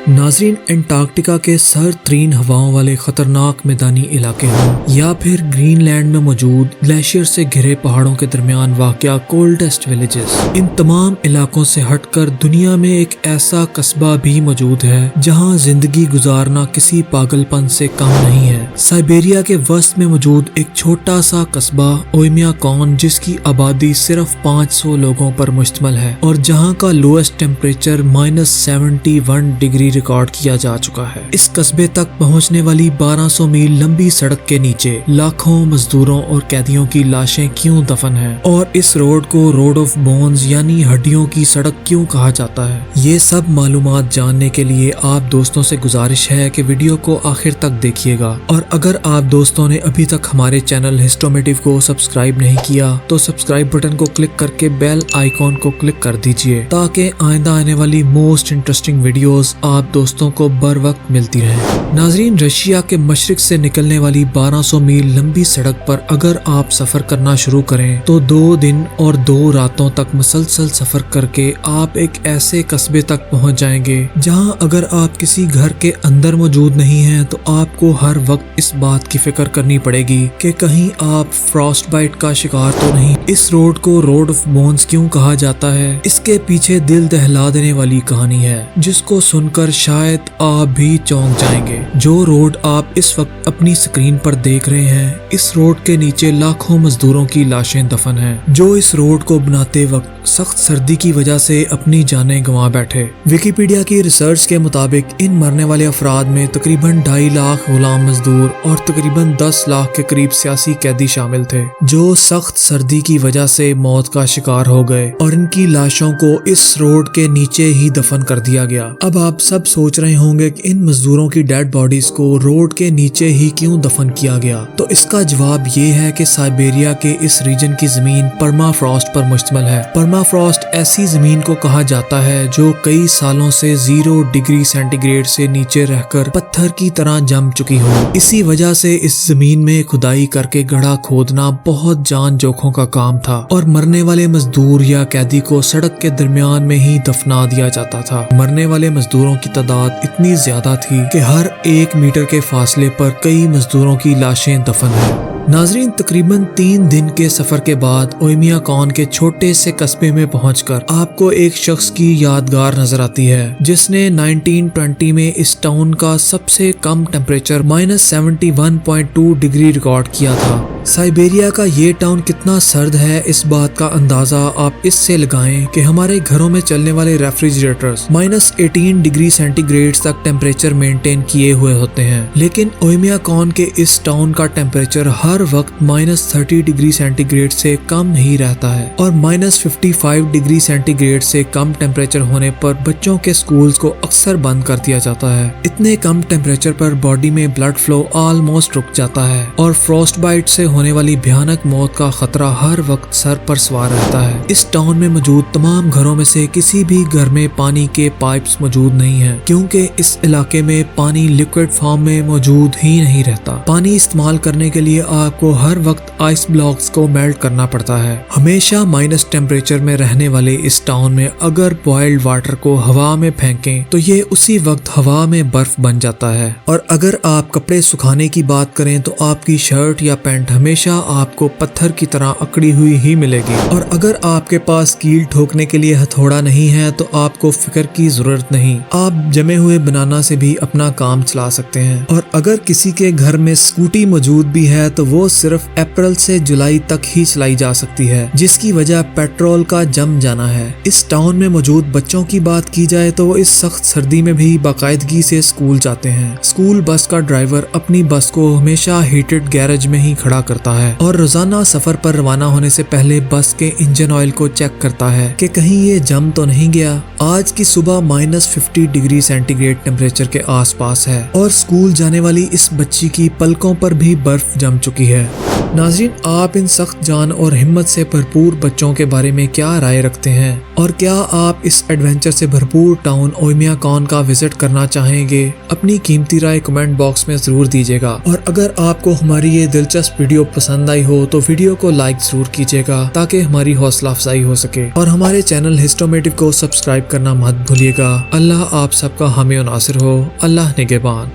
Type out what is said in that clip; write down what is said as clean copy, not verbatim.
नाजरीन, एंटार्कटिका के सर्द तरीन हवाओं वाले खतरनाक मैदानी इलाके हों या फिर ग्रीनलैंड में मौजूद ग्लेशियर से घिरे पहाड़ों के दरमियान वाक़या कोल्डेस्ट विलेजेस, इन तमाम इलाकों से हटकर दुनिया में एक ऐसा कस्बा भी मौजूद है जहां जिंदगी गुजारना किसी पागलपन से कम नहीं है। साइबेरिया के वस्त में मौजूद एक छोटा सा कस्बा ओयमियाकॉन, जिसकी आबादी सिर्फ 500 लोगों पर मुश्तमिल है और जहां का लोएस्ट टेम्परेचर -71 डिग्री रिकॉर्ड किया जा चुका है। इस कस्बे तक पहुंचने वाली 1200 मील लंबी सड़क के नीचे लाखों मजदूरों और कैदियों की लाशें क्यों दफन हैं, और इस रोड को रोड ऑफ बोन्स यानी हड्डियों की सड़क क्यों कहा जाता है, ये सब मालूमात जानने के लिए आप दोस्तों से गुजारिश है कि वीडियो को आखिर तक देखिएगा। और अगर आप दोस्तों ने अभी तक हमारे चैनल हिस्टोमेटिव को सब्सक्राइब नहीं किया तो सब्सक्राइब बटन को क्लिक करके बेल आइकॉन को क्लिक कर दीजिए ताकि आइंदा आने वाली मोस्ट इंटरेस्टिंग वीडियोस आप दोस्तों को बर वक्त मिलती रहे। नाजरीन, रशिया के मशरिक से निकलने वाली 1200 मील लंबी सड़क पर अगर आप सफर करना शुरू करें तो 2 दिन और 2 रातों तक मुसलसल सफर करके आप एक ऐसे कस्बे तक पहुंच जाएंगे जहां अगर आप किसी घर के अंदर मौजूद नहीं हैं तो आपको हर वक्त इस बात की फिक्र करनी पड़ेगी कि कहीं आप फ्रॉस्ट बाइट का शिकार तो नहीं। इस रोड को रोड ऑफ बोन्स क्यों कहा जाता है, इसके पीछे दिल दहला देने वाली कहानी है जिसको सुनकर शायद आप भी चौंक जाएंगे। जो रोड आप इस वक्त अपनी स्क्रीन पर देख रहे हैं, इस रोड के नीचे लाखों मजदूरों की लाशें दफन हैं जो इस रोड को बनाते वक्त सख्त सर्दी की वजह से अपनी जानें गंवा बैठे। विकिपीडिया की रिसर्च के मुताबिक इन मरने वाले अफराद में तकरीबन 2.5 लाख गुलाम मजदूर और तकरीबन 10 लाख के करीब सियासी कैदी शामिल थे जो सख्त सर्दी की वजह से मौत का शिकार हो गए और इनकी लाशों को इस रोड के नीचे ही दफन कर दिया गया। अब आप सब सोच रहे होंगे कि इन मजदूरों की डेड बॉडीज को रोड के नीचे ही क्यों दफन किया गया, तो इसका जवाब ये है कि साइबेरिया के इस रीजन की जमीन परमाफ्रॉस्ट पर मुश्तमिल है। परमाफ्रॉस्ट ऐसी जमीन को कहा जाता है जो कई सालों से 0 डिग्री सेंटीग्रेड से नीचे रहकर पत्थर की तरह जम चुकी हो। इसी वजह से इस जमीन में खुदाई करके गड्ढा खोदना बहुत जान जोखों का काम था और मरने वाले मजदूर या कैदी को सड़क के दरमियान में ही दफना दिया जाता था। मरने वाले मजदूरों की तादाद इतनी ज्यादा थी कि हर 1 मीटर के फासले पर कई मजदूरों की लाशें दफन हैं। नाजरीन, तकरीबन 3 दिन के सफर के बाद ओयमियाकॉन के छोटे से कस्बे में पहुंचकर आपको एक शख्स की यादगार नजर आती है जिसने 1920 में इस टाउन का सबसे कम टेम्परेचर -71.2 डिग्री रिकॉर्ड किया था। साइबेरिया का ये टाउन कितना सर्द है, इस बात का अंदाजा आप इससे लगाएं कि हमारे घरों में चलने वाले रेफ्रिजरेटर्स -18 डिग्री सेंटीग्रेड तक टेम्परेचर मेंटेन किए हुए होते हैं, लेकिन ओयमियाकॉन के इस टाउन का टेम्परेचर हर वक्त -30 डिग्री सेंटीग्रेड से कम ही रहता है और -55 डिग्री सेंटीग्रेड से कम टेम्परेचर होने पर बच्चों के स्कूल्स को अक्सर बंद कर दिया जाता है। इतने कम टेम्परेचर पर बॉडी में ब्लड फ्लो ऑलमोस्ट रुक जाता है और फ्रॉस्ट बाइट से होने वाली भयानक मौत का खतरा हर वक्त सर पर सवार रहता है। इस टाउन में मौजूद तमाम घरों में से किसी भी घर में पानी के पाइप्स मौजूद नहीं है क्योंकि इस इलाके में पानी लिक्विड फॉर्म में मौजूद ही नहीं रहता। पानी इस्तेमाल करने के लिए आपको हर वक्त आइस ब्लॉक्स को मेल्ट करना पड़ता है। हमेशा माइनस टेम्परेचर में रहने वाले इस टाउन में अगर बॉइल्ड वाटर को हवा में फेंकें तो ये उसी वक्त हवा में बर्फ बन जाता है, और अगर आप कपड़े सुखाने की बात करें तो आपकी शर्ट या पैंट हमेशा आपको पत्थर की तरह अकड़ी हुई ही मिलेगी, और अगर आपके पास कील ठोकने के लिए हथौड़ा नहीं है तो आपको फिक्र की जरूरत नहीं, आप जमे हुए बनाना से भी अपना काम चला सकते हैं। और अगर किसी के घर में स्कूटी मौजूद भी है तो वो सिर्फ अप्रैल से जुलाई तक ही चलाई जा सकती है, जिसकी वजह पेट्रोल का जम जाना है। इस टाउन में मौजूद बच्चों की बात की जाए तो वो इस सख्त सर्दी में भी बाकायदगी से स्कूल जाते हैं। स्कूल बस का ड्राइवर अपनी बस को हमेशा हीटेड गैरेज में ही खड़ा करता है और रोजाना सफर पर रवाना होने से पहले बस के इंजन ऑयल को चेक करता है कि कहीं ये जम तो नहीं गया। आज की सुबह -50 डिग्री सेंटीग्रेड टेम्परेचर के आसपास है और स्कूल जाने वाली इस बच्ची की पलकों पर भी बर्फ जम चुकी چکی ہے۔ ناظرین، آپ ان سخت جان اور ہمت سے بھرپور بچوں کے بارے میں کیا رائے رکھتے ہیں، اور کیا آپ اس ایڈونچر سے بھرپور ٹاؤن اویمیا کون کا وزٹ کرنا چاہیں گے؟ اپنی قیمتی رائے کمنٹ باکس میں ضرور دیجیے گا، اور اگر آپ کو ہماری یہ دلچسپ ویڈیو پسند آئی ہو تو ویڈیو کو لائک ضرور کیجیے گا تاکہ ہماری حوصلہ افزائی ہو سکے، اور ہمارے چینل ہسٹومیٹو کو سبسکرائب کرنا مت بھولیے گا۔ اللہ آپ سب کا حامی و ناصر ہو۔ اللہ نگہبان۔